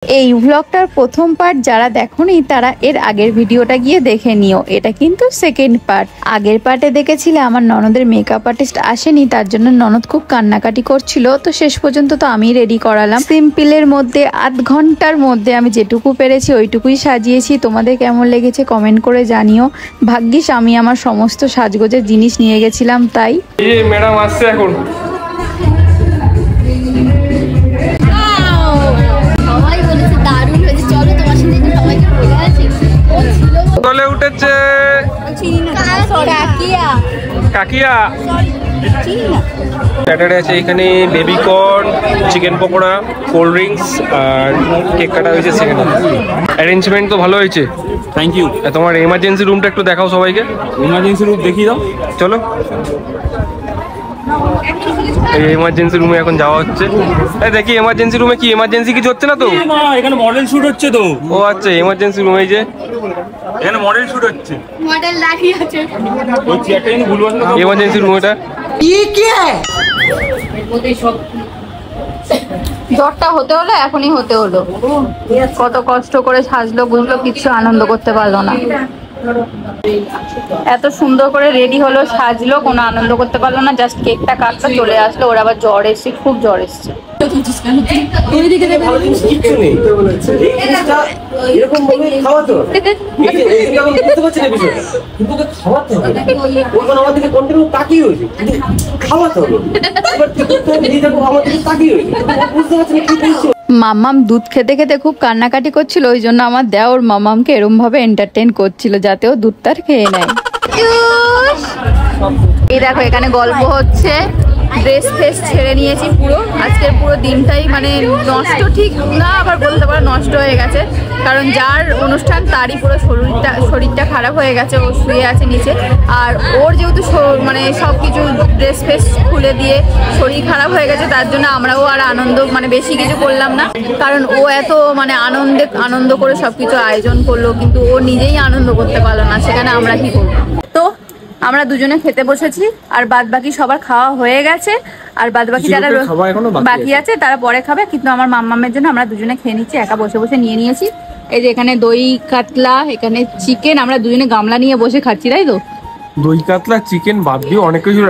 এই ভ্লগটার প্রথম পার্ট যারা দেখোনি তারা এর আগের ভিডিওটা গিয়ে দেখে নিও। এটা কিন্তু সেকেন্ড পার্ট। আগের পার্টে দেখেছিলে আমার ননদের মেকআপ আর্টিস্ট আসেনি, তার জন্য ননদ খুব কান্নাকাটি করছিল। তো শেষ পর্যন্ত তো আমি রেডি করালাম। সিম্পলের মধ্যে আধ ঘন্টার মধ্যে আমি যেটুকু পেরেছি ওইটুকুই সাজিয়েছি। তোমাদের কেমন লেগেছে কমেন্ট করে জানিও। ভাগ্যিস আমি আমার সমস্ত সাজগোজের জিনিস নিয়ে গেছিলাম তাই। ম্যাডাম আসছে এখন। চলে উঠেছে কাকিয়া। স্যাটারডে আছে এখানে baby corn, chicken pakora, cold drinks আর কেক কাটা হয়েছে। সেখানে অ্যারেঞ্জমেন্ট তো ভালো হয়েছে, থ্যাংক ইউ। তোমার এমার্জেন্সি রুমটা একটু দেখাও সবাইকে। এমার্জেন্সি রুম দেখিয়ে দাও, চলো। এই এমার্জেন্সি রুমে এখন যাওয়া হচ্ছে। দেখি এমার্জেন্সি রুমে কি এমার্জেন্সি কিছু হচ্ছে না তো? এখানে মডেল শুট হচ্ছে তো। ও আচ্ছা, এমার্জেন্সি রুমে যে এখানে মডেল শুট হচ্ছে, মডেল দাঁড়িয়ে আছে। ওই চেয়ারটা কিন্তু ভুল বসলো। এমার্জেন্সি রুম এটা জ্বরটা হতে হলো, এখনই হতে হলো। কত কষ্ট করে সাজলো বুঝলো, কিছু আনন্দ করতে পারলো না। এত সুন্দর করে রেডি হলো, সাজলো, কোনো আনন্দ করতে পারলো না। জাস্ট কেকটা কাটলো, চলে আসলো। ওর আবার জ্বর এসছে, খুব জ্বর এসছে। মাম্মাম দুধ খেতে খেতে খুব কান্নাকাটি করছিল, ওই জন্য আমার দেওর মাম্মামকে এরম ভাবে এন্টারটেইন করছিল যাতে ও দুধটার খেয়ে নেয়। এই দেখো এখানে গল্প হচ্ছে। ড্রেস ফ্রেস ছেড়ে নিয়েছি পুরো। আজকের পুরো দিনটাই মানে নষ্ট, ঠিক না আবার বলতে পারো নষ্ট হয়ে গেছে, কারণ যার অনুষ্ঠান তারই পুরো শরীরটা খারাপ হয়ে গেছে। ও শুয়ে আছে নিচে, আর ওর যেহেতু মানে সব কিছু ড্রেস ফ্রেস খুলে দিয়ে শরীর খারাপ হয়ে গেছে, তার জন্য আমরাও আর আনন্দ মানে বেশি কিছু করলাম না। কারণ ও এত মানে আনন্দ করে সব কিছু আয়োজন করলো, কিন্তু ও নিজেই আনন্দ করতে পারলো না, সেখানে আমরা কি করবো। তো আমরা দুজনে খেতে বসেছি, আর বাদ বাকি সবার খাওয়া হয়ে গেছে। আর বাদ বাকি যারা বাকি আছে তারা পরে খাবে, কিন্তু আমার মাম্মামের জন্য আমরা দুজনে খেয়ে নিচ্ছি। একা বসে বসে নিয়ে নিয়েছি। এই যে এখানে দই কাতলা, এখানে চিকেন, আমরা দুজনে গামলা নিয়ে বসে খাচ্ছি, তাই তো? দই কাতলা, চিকেন বাদ দিয়ে অনেক কিছু,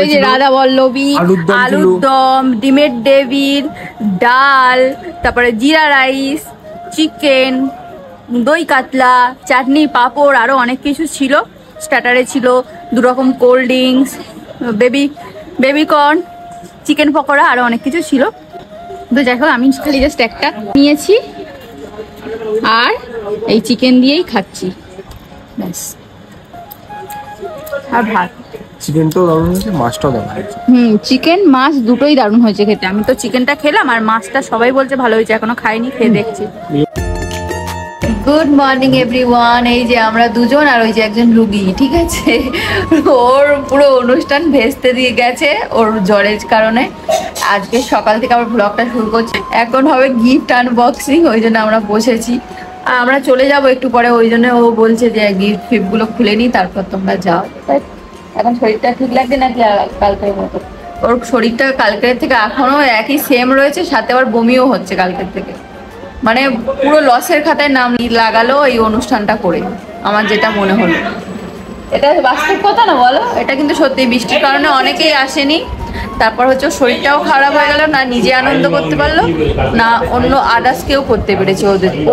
ওই যে রাধা বল্লভী, আলুর দম, ডিমের ডেভির, ডাল, তারপরে জিরা রাইস, চিকেন, দই কাতলা, চাটনি, পাঁপড়, আরো অনেক কিছু ছিল। স্টার্টারে ছিল 2 রকম cold drinks, baby corn, chicken pakora, আরো অনেক কিছু ছিল। তো যাই হোক আমি খালি জাস্ট একটা নিয়েছি আর এই চিকেন দিয়েই খাচ্ছি, ব্যাস। আর ভাত। চিকেনটাও দারুণ হয়েছে, মাছটাও দারুণ হয়েছে। চিকেন মাছ দুটোই দারুণ হয়েছে খেতে। আমি তো চিকেনটা খেলাম, আর মাছটা সবাই বলছে ভালো হয়েছে, এখনো খাইনি, খেয়ে দেখছি। Good morning everyone. এই যে আমরা দুজন আর ওই যে একজন রুগী, ঠিক আছে? ওর পুরো অনুষ্ঠান ভেস্তে দিয়ে গেছে ওর জ্বরের কারণে। আজকে সকাল থেকে আবার ব্লগটা শুরু করছি। এখন হবে গিফট আনবক্সিং, ওই জন্য আমরা বসেছি। আমরা চলে যাব একটু পরে, ওই জন্য ও বলছে যে গিফট ফিফটগুলো খুলে নিই, তারপর তোমরা যাও। তাই এখন শরীরটা ঠিক লাগছে নাকি কালকের মতো? ওর শরীরটা কালকের থেকে এখনো একই সেম রয়েছে, সাথে আবার বমিও হচ্ছে কালকের থেকে। মানে পুরো লসের খাতায় নাম লাগালো এই অনুষ্ঠানটা করে, আমার যেটা মনে হলো। এটা বাস্তব কথা না বলো? এটা কিন্তু সত্যি, বৃষ্টির কারণে অনেকেই আসেনি। তারপর হচ্ছে শরীরটাও খারাপ হয়ে গেল, না নিজে আনন্দ করতে পারলো, না অন্য আদার্স কেউ করতে পেরেছে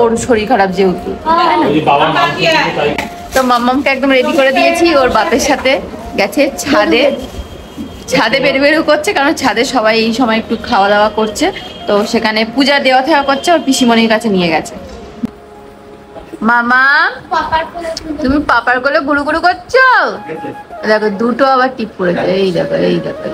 ওর শরীর খারাপ যেহেতু, তাই না? তো মাম্মামকে একদম রেডি করে দিয়েছি। ওর বাপের সাথে গেছে ছাদে বেরু করছে, কারণ ছাদে সবাই এই সময় একটু খাওয়া দাওয়া করছে। তো সেখানে পূজা দেওয়া থাকা করছে, ওর পিসিমণির কাছে নিয়ে গেছে। মামা তুমি পাপার কোলে গুরু গুরু করছো? দেখো দুটো আবার টিপ পড়েছে, এই দেখো এই দেখো।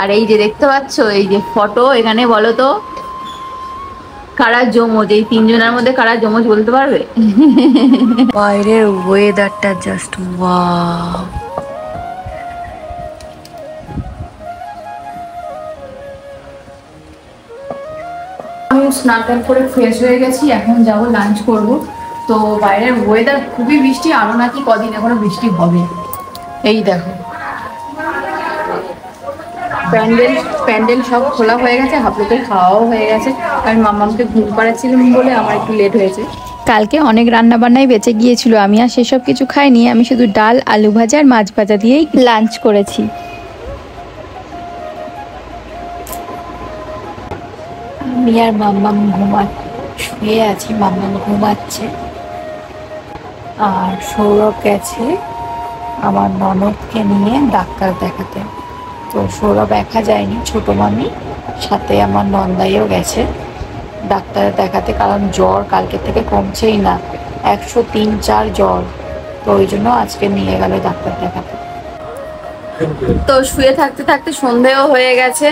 আর এই যে দেখতে পাচ্ছ এই যে ফটো, এখানে বলো তো কারা যমজ? এই 3 জনের মধ্যে কারা যমজ বলতে পারবে? বাইরের ওয়েদারটা জাস্ট ওয়াও। আমি স্নান টান করে ফ্রেশ হয়ে গেছি, এখন যাবো লাঞ্চ করব। তো বাইরের ওয়েদার খুবই বৃষ্টি, আরো নাকি কদিন এখনো বৃষ্টি হবে। এই দেখো প্যান্ডেল সব খোলা হয়ে গেছে, হাফলোকের খাওয়াও হয়ে গেছে। আমি মাম্মামকে ঘুম পাড়াচ্ছিলাম বলে আমার একটু লেট হয়েছে। কালকে অনেক রান্না বান্নাই বেঁচে গিয়েছিল, আমি আর সেসব কিছু খাইনি। আমি শুধু ডাল, আলু ভাজা আর মাছ ভাজা দিয়েই লাঞ্চ করেছি। আমি আর মাম্মাম শুয়ে আছি, মাম্মাম ঘুমাচ্ছে। আর সৌরভ গেছে আমার ননদকে নিয়ে ডাক্তার দেখাতে। তো সৌরভ একা যায়নি, ছোট মামি সাথে আমার নন্দাইও গেছে ডাক্তার দেখাতে, কারণ জ্বর কালকে থেকে কমছেই না, 103-4 জ্বর। তো ওই জন্য আজকে নিয়ে গেল ডাক্তার দেখাতে। তো শুয়ে থাকতে থাকতে সন্ধেও হয়ে গেছে।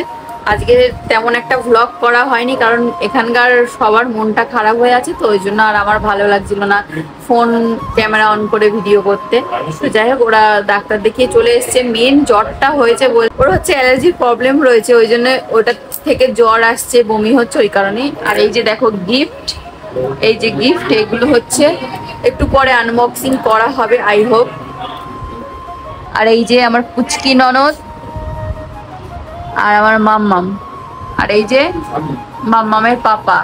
আজকে তেমন একটা ভ্লগ করা হয়নি, কারণ এখানকার সবার মনটা খারাপ হয়ে আছে, তো ওই জন্য আর আমার ভালো লাগছিল না ফোন ক্যামেরা অন করে ভিডিও করতে। তো যাই হোক, ওরা ডাক্তার দেখিয়ে চলে এসছে। মেন জ্বরটা হয়েছে, ওর হচ্ছে অ্যালার্জির প্রবলেম রয়েছে, ওই জন্য ওটা থেকে জ্বর আসছে, বমি হচ্ছে ওই কারণেই। আর এই যে দেখো গিফট, এই যে গিফট, এগুলো হচ্ছে একটু পরে আনবক্সিং করা হবে আই হোপ। আর এই যে আমার পুচকি ননদ আর আমার মাম্মাম, আর এই যে মাম্মামের পাপা।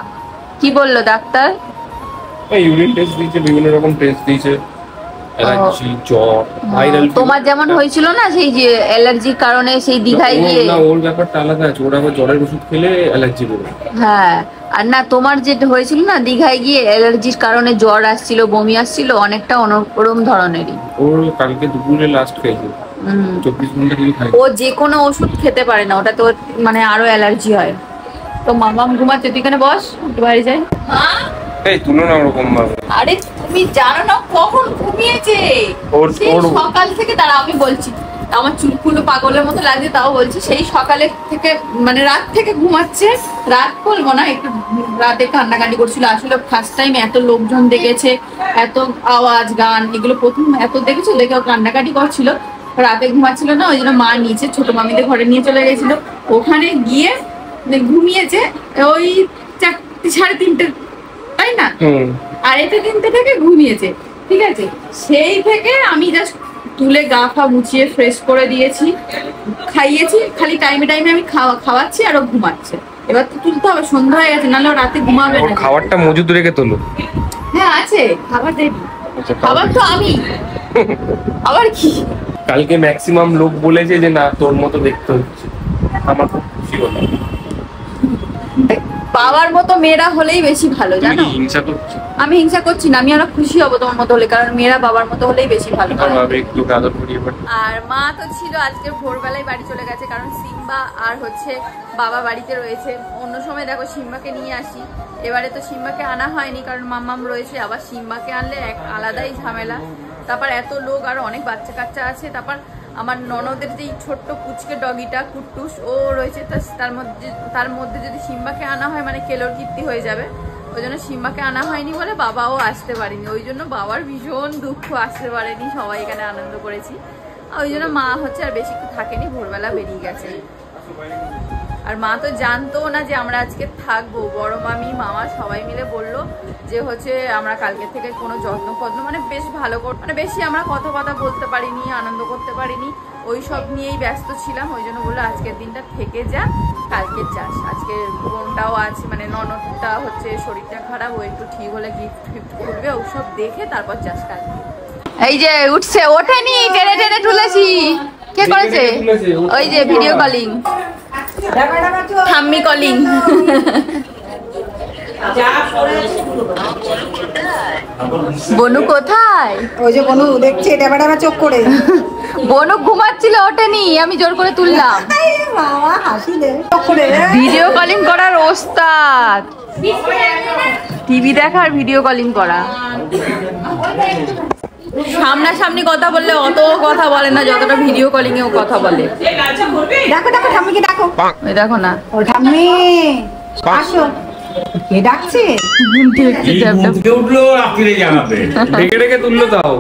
কি বললো ডাক্তার? ইউরিন টেস্ট দিয়েছে, বিভিন্ন রকম টেস্ট দিয়েছে, অ্যালার্জি, জ্বর, ভাইরাল। তোমার যেমন হয়েছিল না সেই যে অ্যালার্জির কারণে সেই দীঘায় গিয়ে? না, ওর ব্যাপারটা আলাদা আছে, ওর আবার জ্বরের ওষুধ খেলে অ্যালার্জি বেরো। হ্যাঁ, আর না তোমার যেটা হয়েছিল না দীঘায় গিয়ে অ্যালার্জির কারণে জ্বর আসছিল, বমি আসছিল, অনেকটা ওরকম ধরনেরই। ওর কালকে দুপুরে লাস্ট খেয়েছে, 24 ঘন্টা কিছু খাই। ও যে কোনো ওষুধ খেতে পারে না, ওটা তো মানে আরো অ্যালার্জি হয়। তো মামাম ঘুমাচ্ছে, তুই এখানে বস, একটু বাইরে যাই। এই তুলো না ওরকম ভাবে। আরে তুমি জানো না কখন ঘুমিয়েছে? সেই সকাল থেকে, দাঁড়া আমি বলছি। আমার চুলগুলো পাগলের মতো লাগছে, তাও বলছি। সেই সকালের থেকে মানে রাত থেকে ঘুমাচ্ছে। রাত বলবো না, একটু রাতে কান্নাকাটি করছিল। আসলে ফার্স্ট টাইম এত লোকজন দেখেছে, এত আওয়াজ, গান, এগুলো প্রথম এত দেখেছো, দেখে কান্নাকাটি করছিল। রাতে ঘুমাচ্ছিল না, ওই জন্য মা নিচে ছোট মামিদের ঘরে নিয়ে চলে গেছিল। ওখানে গিয়ে ঘুমিয়েছে ওই 4টে, 3:30, তাই না? 2:30 থেকে ঘুমিয়েছে, ঠিক আছে। সেই থেকে আমি জাস্ট তুলে গা ফা মুছিয়ে ফ্রেশ করে দিয়েছি, খাইয়েছি। খালি টাইমে টাইমে আমি খাওয়াচ্ছি আর ও ঘুমাচ্ছে। এবার তো তুলতে হবে, সন্ধ্যা হয়ে গেছে, নাহলে রাতে ঘুমাবে না। খাবারটা মজুদ রেখে তোলো। হ্যাঁ আছে, খাবার দেবি, খাবার তো আমি। আবার কি, কালকে ম্যাক্সিমাম লোক বলেছে যে না তোর মতো দেখতে হচ্ছে, আমার খুব খুশি হলো। বাবার মতো মেয়েরা হলেই বেশি ভালো, জানো। হিংসা করছি? আমি হিংসা করছি না, আমি আরো খুশি হবো তোমার মতো হলে, কারণ মেয়েরা বাবার মতো হলেই বেশি ভালো। একটু আদর করিয়ে। আর মা তো ছিল আজকে ভোরবেলায় বাড়ি চলে গেছে, কারণ সিম্বা আর হচ্ছে বাবা বাড়িতে রয়েছে। অন্য সময় দেখো সিম্বাকে নিয়ে আসি, এবারে তো সিম্বাকে আনা হয়নি, কারণ মাম্মাম রয়েছে। আবার সিম্বাকে আনলে এক আলাদাই ঝামেলা। তারপর এত লোক, আর অনেক বাচ্চা কাচ্চা আছে। তারপর আমার ননদের যেই ছোট্ট পুচকে ডগিটা কুট্টুস, ও রয়েছে। তার মধ্যে যদি সিম্বাকে আনা হয় মানে কেলোর কীর্তি হয়ে যাবে। ওই জন্য সিম্বাকে আনা হয়নি বলে বাবাও আসতে পারেনি। ওই জন্য বাবার ভীষণ দুঃখ, আসতে পারেনি। সবাই এখানে আনন্দ করেছি। ওই জন্য মা হচ্ছে আর বেশি থাকেনি, ভোরবেলা বেরিয়ে গেছে। আর মা তো জানতো না যে আমরা আজকে থাকবো। বড় মামি, মামা সবাই মিলে বললো যে হচ্ছে আমরা কালকে থেকে কোনো যত্ন মানে বেশ ভালো মানে বেশি আমরা কথা বলতে পারিনি, আনন্দ করতে পারিনি, ওই সব নিয়েই ব্যস্ত ছিলাম। ওই জন্য বললো আজকের দিনটা থেকে যা, কালকে যাস। আজকে বোনটাও আছে, মানে ননদটা হচ্ছে শরীরটা খারাপ, ও একটু ঠিক হলে গিফট করবে, ওসব দেখে তারপর যাস কালকে। এই যে উঠছে, ওঠেনি, টেনে টেনে তুলেছি। কে করেছে? ওই যে ভিডিও কলিং, ঠাম্মি কলিং। বনু কোথায়? ওই যে বনু দেখছে ডাবা ডাবা চোখ করে। বনু ঘুমাচ্ছিল, ওঠেনি, আমি জোর করে তুললাম। বাবা হাসি দে চোখ করে। ভিডিও কলিং করার ওস্তাদ, টিভি দেখা আর ভিডিও কলিং করা। সামনাসামনি কথা বললে অত কথা বলে না যতটা ভিডিও কলিং এও কথা বলে। দেখো দেখো ঠাম্মিকে ডাকো। ওই দেখো না, ও ঠাম্মি আসো। কে ডাকছে? উঠলো রাত্রিরে জানাবে। ডেকে ডেকে তুললো তাও।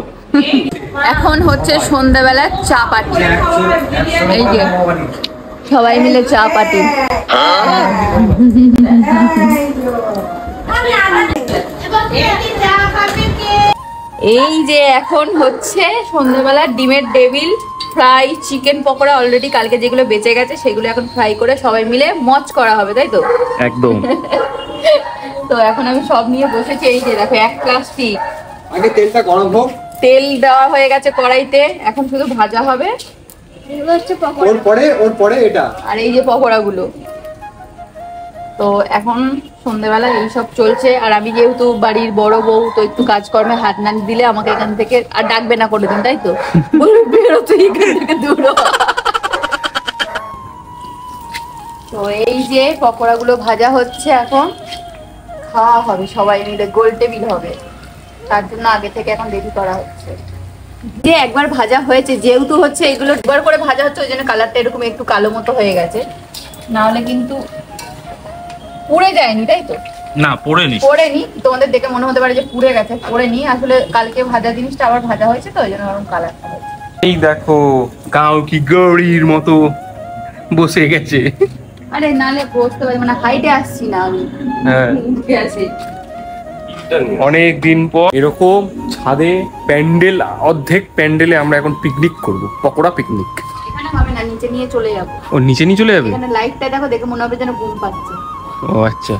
এখন হচ্ছে সন্ধ্যাবেলা চা পার্টি। এই যে সবাই মিলে চা পার্টি। এই যে এখন হচ্ছে সন্ধ্যাবেলা ডিমের table fry, chicken pakora already কালকে যেগুলো বেঁচে গেছে সেগুলো এখন ফ্রাই করে সবাই মিলে মজ করা হবে, তাই তো? একদম। তো এখন আমি সব নিয়ে বসেছি। এই যে দেখো এক প্লাস্টিক আগে তেলটা গরম হোক। তেল দেওয়া হয়ে গেছে কড়াইতে, এখন শুধু ভাজা হবে। ওর পরে এটা। আর এই যে পকোড়াগুলো। তো এখন সন্ধ্যেবেলা এইসব চলছে। আর আমি যেহেতু বাড়ির বড় বউ, তো একটু কাজকর্মে হাত না দিলে আমাকে এখান থেকে আর ডাকবে না কোনোদিন, তাই তো? বলবে বেরো তুই এখান থেকে, দূর হ। তো এই যে পকোড়াগুলো ভাজা হচ্ছে, এখন খাওয়া হবে সবাই মিলে, গোল টেবিল হবে, তার জন্য আগে থেকে এখন রেডি করা হচ্ছে। যে একবার ভাজা হয়েছে, যেহেতু হচ্ছে এগুলো দুবার করে ভাজা হচ্ছে, ওই জন্য কালারটা এরকম একটু কালো মতো হয়ে গেছে, না হলে কিন্তু পুড়ে যায়নি, তাই তো? না, পড়েনি। পোড়েনি, তোমাদের দেখে মনে হতে পারে যে পুড়ে গেছে, পোড়েনি। আসলে কালকে ভাজা জিনিসটা আবার ভাজা হয়েছে, তো ওই জন্য ওরকম কালারটা হয়েছে। এই দেখো গাও কি গড়ির মতো বসে গেছে। আরে নালে বসতে পারি মানে হাইটে আসছি না আমি। হ্যাঁ, উঠে আসি। অনেক দিন পর এরকম ছাদে প্যান্ডেল, অর্ধেক প্যান্ডেলে আমরা এখন পিকনিক করব, পকোড়া পিকনিক। এখানে হবে না, নিচে নিয়ে চলে যাবো। ও নিচে নিয়ে চলে যাবে? এখানে লাইটটা দেখো, দেখে মনে হবে যেন ঘুম পাচ্ছে। ও আচ্ছা।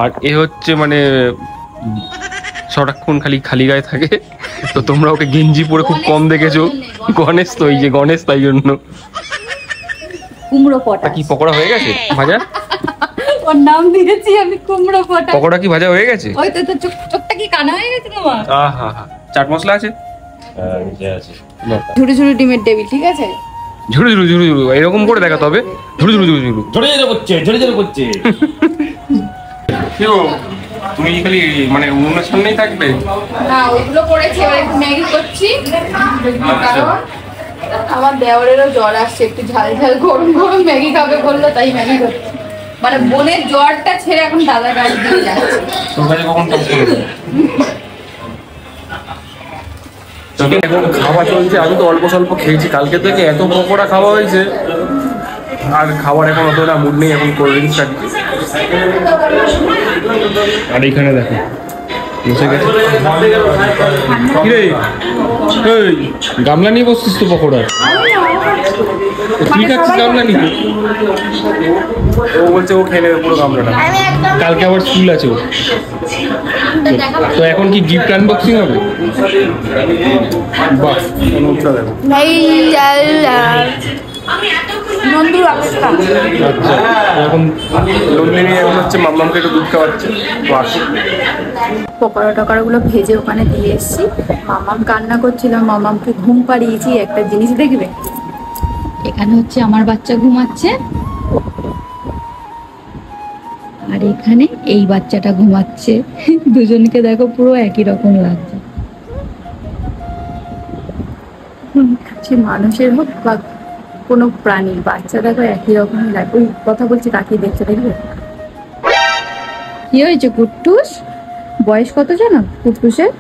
আর এ হচ্ছে মানে সারাক্ষণ খালি খালি গায়ে থাকে, তো তোমরা ওকে গেঞ্জি পরে খুব কম দেখেছো। গণেশ তো, এই যে গণেশ, তাই জন্য। কুমড়ো পটা কি পকোড়া হয়ে গেছে ভাজা? ওর নাম দিয়েছি আমি কুমড়ো পটা। পকোড়া কি ভাজা হয়ে গেছে? ওই তো চোখটা কি কানা হয়ে গেছে তোমার? আহা হা, চাট মশলা আছে? ঝুড়ি ঝুড়ি ডিমের টেবিল, ঠিক আছে? ঝুড়ু ঝুড়ু ঝুড়ু ঝুড়ু এরকম করে দেখা তবে। ঝুড়ু ঝুড়ু ঝুড়ু ঝুড়ু ঝরে ঝরে করছে, ঝরে ঝরে করছে। কি গো, তুমি খালি মানে উনুনের সামনেই থাকবে? না, ওইগুলো করেছি, এবার একটু ম্যাগি করছি। কারণ আমার দেওরেরও জ্বর আসছে, একটু ঝাল ঝাল গরম গরম ম্যাগি খাবে বললো, তাই ম্যাগি করছি। মানে বোনের জ্বরটা ছেড়ে এখন দাদা গাড়ি দিয়ে যাচ্ছে। তোর কাছে কখন কাজ করবে? এখন খাওয়া চলছে, আমি তো অল্প স্বল্প খেয়েছি, কালকে থেকে এত পকোড়া খাওয়া হয়েছে, আর খাবার এখন অতটা মুড নেই, এখন কোল্ড ড্রিঙ্কস খাচ্ছি। আর এইখানে দেখো বসে গেছে। কিরে, এই গামলা নিয়ে বসছিস তো পকোড়া? তুই খাচ্ছিস গামলা নিয়ে? ও বলছে ও খেয়ে নেবে পুরো গামলাটা, কালকে আবার স্কুল আছে ওর। তো এখন কি গিফট আনবক্সিং হবে? বাহ, অনুপটা দেখো। আচ্ছা, এখন নন্দিনী এখন হচ্ছে মাম্মামকে একটু দুধ খাওয়াচ্ছে। পকোড়া টকোড়াগুলো ভেজে ওখানে দিয়ে এসেছি। মামাম কান্না করছিলাম, মামামকে ঘুম পাড়িয়েছি। একটা জিনিস দেখবে, এখানে হচ্ছে আমার বাচ্চা ঘুমাচ্ছে, আর এখানে এই বাচ্চাটা ঘুমাচ্ছে। দুজনকে দেখো পুরো একই রকম লাগছে। সে মানুষের হোক বা কোনো প্রাণীর, বাচ্চা দেখো একই রকমই লাগে। ওই কথা বলছি, তাকিয়ে দেখছে, দেখবে। কি হয়েছে কুট্টুস? বয়স কত জানো কুট্টুসের?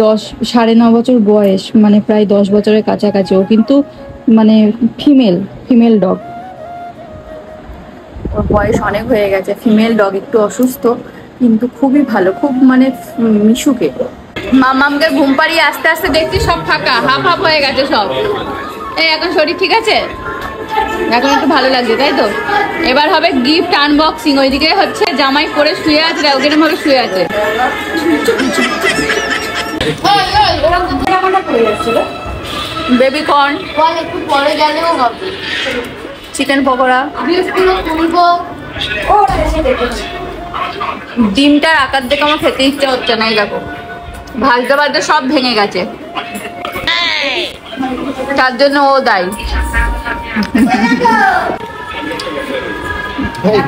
9.5 বছর বয়স, মানে প্রায় 10 বছরের কাছাকাছি। ও কিন্তু মানে ফিমেল ডগ। ওর বয়স অনেক হয়ে গেছে। ফিমেল ডগ, একটু অসুস্থ কিন্তু খুবই ভালো, খুব মানে মিশুকে। মামামকে ঘুম পাড়িয়ে আস্তে আস্তে দেখছি সব ফাঁকা, হাফ হাফ হয়ে গেছে সব। এই এখন শরীর ঠিক আছে, এখন একটু ভালো লাগছে, তাই তো? এবার হবে গিফট আনবক্সিং। ওইদিকে হচ্ছে জামাই পরে শুয়ে আছে, ওখানে ভাবে শুয়ে আছে। বেবি কর্ন, একটু পরে গেলেও হবে। চিকেন পকোড়া, ডিমটার আকার দেখে আমার খেতে ইচ্ছা হচ্ছে না। এই দেখো ভাজতে ভাজতে সব ভেঙে গেছে, তার জন্য ও দায়ী।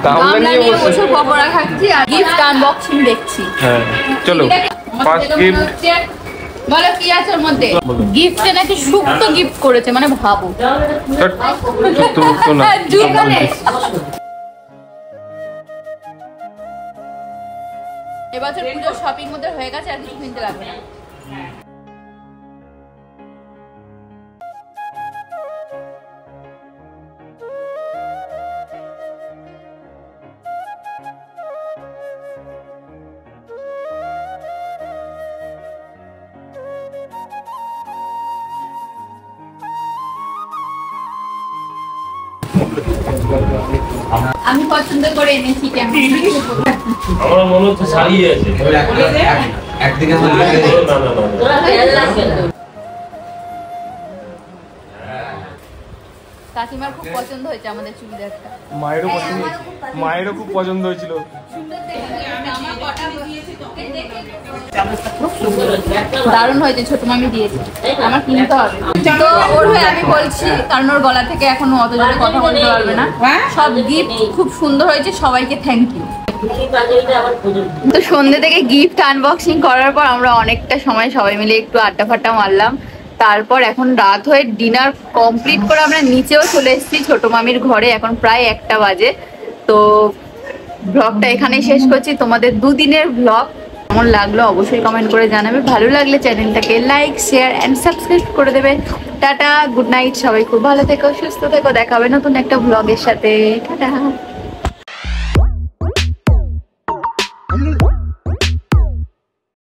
গামলা নিয়ে বসে পকোড়া খাচ্ছি আর গিফট আনবক্সিং দেখছি। হ্যাঁ চলো, ফার্স্ট গিফট বলো কি আছে ওর মধ্যে? গিফটে নাকি শুক্তো গিফট করেছে, মানে ভাবো। এবছর পুজোর শপিং মধ্যে হয়ে গেছে, আর কিছু কিনতে লাগবে না। আমি পছন্দ করে এনেছি কেমন। আমার মনে হচ্ছে শাড়ি আছে। একদিকে না না না। কাকিমার খুব পছন্দ হয়েছে আমাদের চুড়িদারটা। মায়েরও খুব পছন্দ হয়েছিল। দারুণ হয়েছে, ছোট মামি দিয়েছে, আমার কিনতে হবে। তো ওর হয়ে আমি বলছি, কারণ ওর গলা থেকে এখনো অত জোরে কথা বলতে পারবে না। সব গিফট খুব সুন্দর হয়েছে, সবাইকে থ্যাংক ইউ। তো সন্ধ্যে থেকে গিফট আনবক্সিং করার পর আমরা অনেকটা সময় সবাই মিলে একটু আড্ডা ফাড্ডা মারলাম। তারপর এখন রাত হয়ে ডিনার কমপ্লিট করে আমরা নিচেও চলে এসেছি ছোট মামির ঘরে। এখন প্রায় 1টা বাজে। তো ব্লগটা এখানেই শেষ করছি। তোমাদের দুদিনের ব্লগ কেমন লাগলো অবশ্যই কমেন্ট করে জানাবে। ভালো লাগলে চ্যানেলটাকে লাইক, শেয়ার অ্যান্ড সাবস্ক্রাইব করে দেবে। টাটা, গুড নাইট, সবাই খুব ভালো থেকো, সুস্থ থেকো। দেখা হবে নতুন একটা ব্লগের সাথে। টাটা।